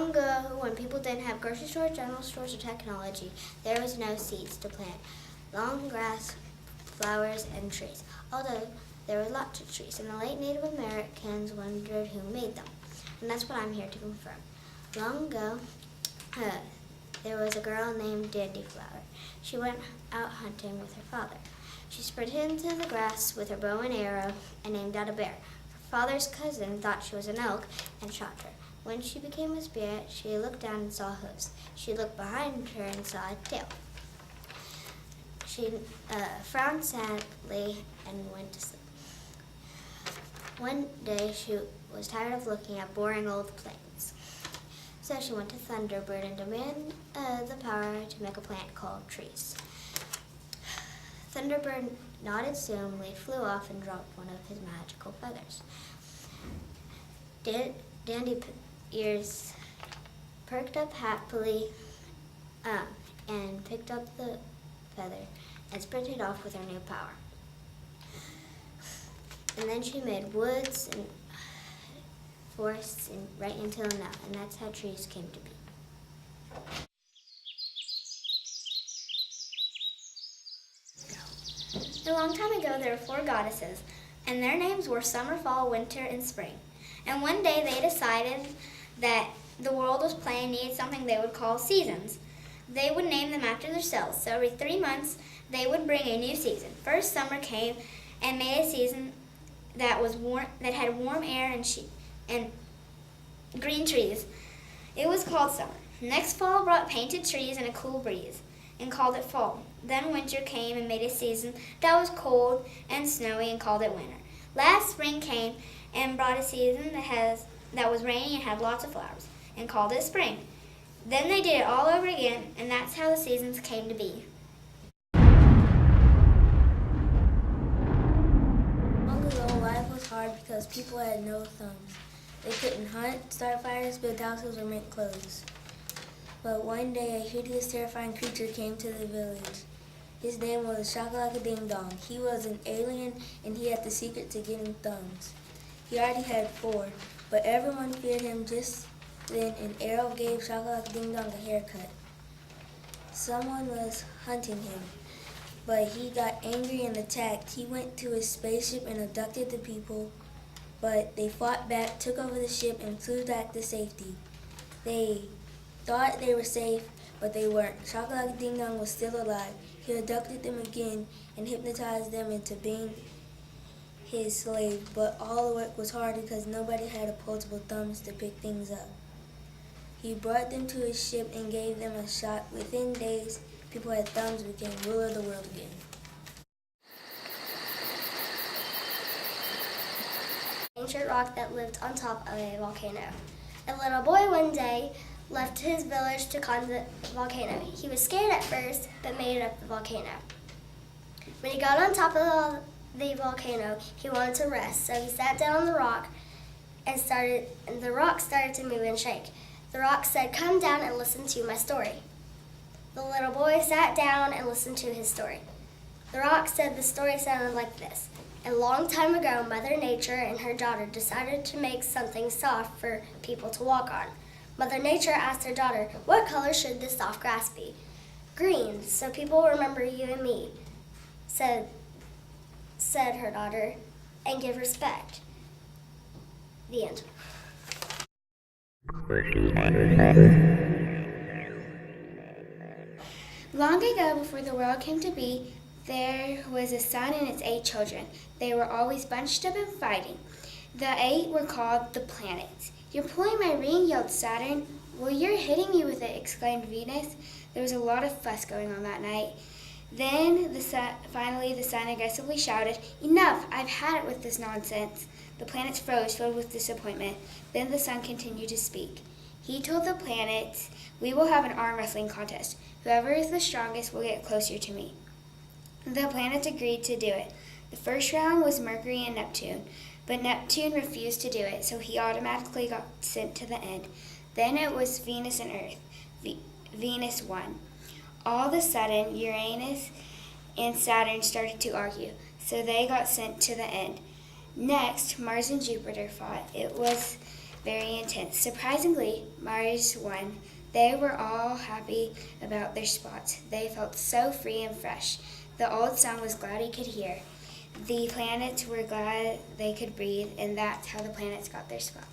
Long ago, when people didn't have grocery stores, general stores, or technology, there was no seeds to plant. Long grass, flowers, and trees. Although there were lots of trees, and the late Native Americans wondered who made them. And that's what I'm here to confirm. Long ago, there was a girl named Dandyflower. She went out hunting with her father. She sprinted into the grass with her bow and arrow and aimed at a bear. Her father's cousin thought she was an elk and shot her. When she became a spirit, she looked down and saw hooves. She looked behind her and saw a tail. She frowned sadly and went to sleep. One day she was tired of looking at boring old plains. So she went to Thunderbird and demanded the power to make a plant called trees. Thunderbird nodded soon, flew off and dropped one of his magical feathers. Dandy Ears perked up happily and picked up the feather and sprinted off with her new power. And then she made woods and forests and right until now, and that's how trees came to be. A long time ago, there were 4 goddesses, and their names were Summer, Fall, Winter, and Spring. And one day they decided that the world was playing needed something they would call seasons. They would name them after themselves, so every 3 months they would bring a new season. First, summer came and made a season that was warm, that had warm air and green trees. It was called summer. Next, fall brought painted trees and a cool breeze, and called it fall. Then winter came and made a season that was cold and snowy and called it winter. Last, spring came and brought a season that was rainy and had lots of flowers, and called it spring. Then they did it all over again, and that's how the seasons came to be. Long ago, life was hard because people had no thumbs. They couldn't hunt, start fires, build houses, or make clothes. But one day, a hideous, terrifying creature came to the village. His name was Shakalaka-Ding-Dong. He was an alien, and he had the secret to getting thumbs. He already had 4, but everyone feared him. Just then an arrow gave Shakalaka-Ding-Dong a haircut. Someone was hunting him, but he got angry and attacked. He went to his spaceship and abducted the people, but they fought back, took over the ship, and flew back to safety. They thought they were safe, but they weren't. Shakalaka-Ding-Dong was still alive. He abducted them again and hypnotized them into being his slave, but all the work was hard because nobody had opposable thumbs to pick things up. He brought them to his ship and gave them a shot. Within days, people had thumbs and became ruler of the world again. Ancient rock that lived on top of a volcano. A little boy one day left his village to climb the volcano. He was scared at first, but made it up the volcano. When he got on top of the volcano, he wanted to rest, so he sat down on the rock and the rock started to move and shake. The rock said, "Come down and listen to my story." The little boy sat down and listened to his story. The rock said the story sounded like this. A long time ago, Mother Nature and her daughter decided to make something soft for people to walk on. Mother Nature asked her daughter, "What color should this soft grass be?" "Green, so people remember you and me," said her daughter, "and give respect." The end. Long ago, before the world came to be, there was a sun and its 8 children. They were always bunched up and fighting. The 8 were called the planets. "You're pulling my ring," yelled Saturn. "Well, you're hitting me with it," exclaimed Venus. There was a lot of fuss going on that night. Then finally the sun aggressively shouted, "Enough! I've had it with this nonsense." The planets froze, filled with disappointment. Then the sun continued to speak. He told the planets, "We will have an arm wrestling contest. Whoever is the strongest will get closer to me." The planets agreed to do it. The first round was Mercury and Neptune, but Neptune refused to do it, so he automatically got sent to the end. Then it was Venus and Earth. Venus won. All of a sudden, Uranus and Saturn started to argue, so they got sent to the end. Next, Mars and Jupiter fought. It was very intense. Surprisingly, Mars won. They were all happy about their spots. They felt so free and fresh. The old sun was glad he could hear. The planets were glad they could breathe, and that's how the planets got their spot.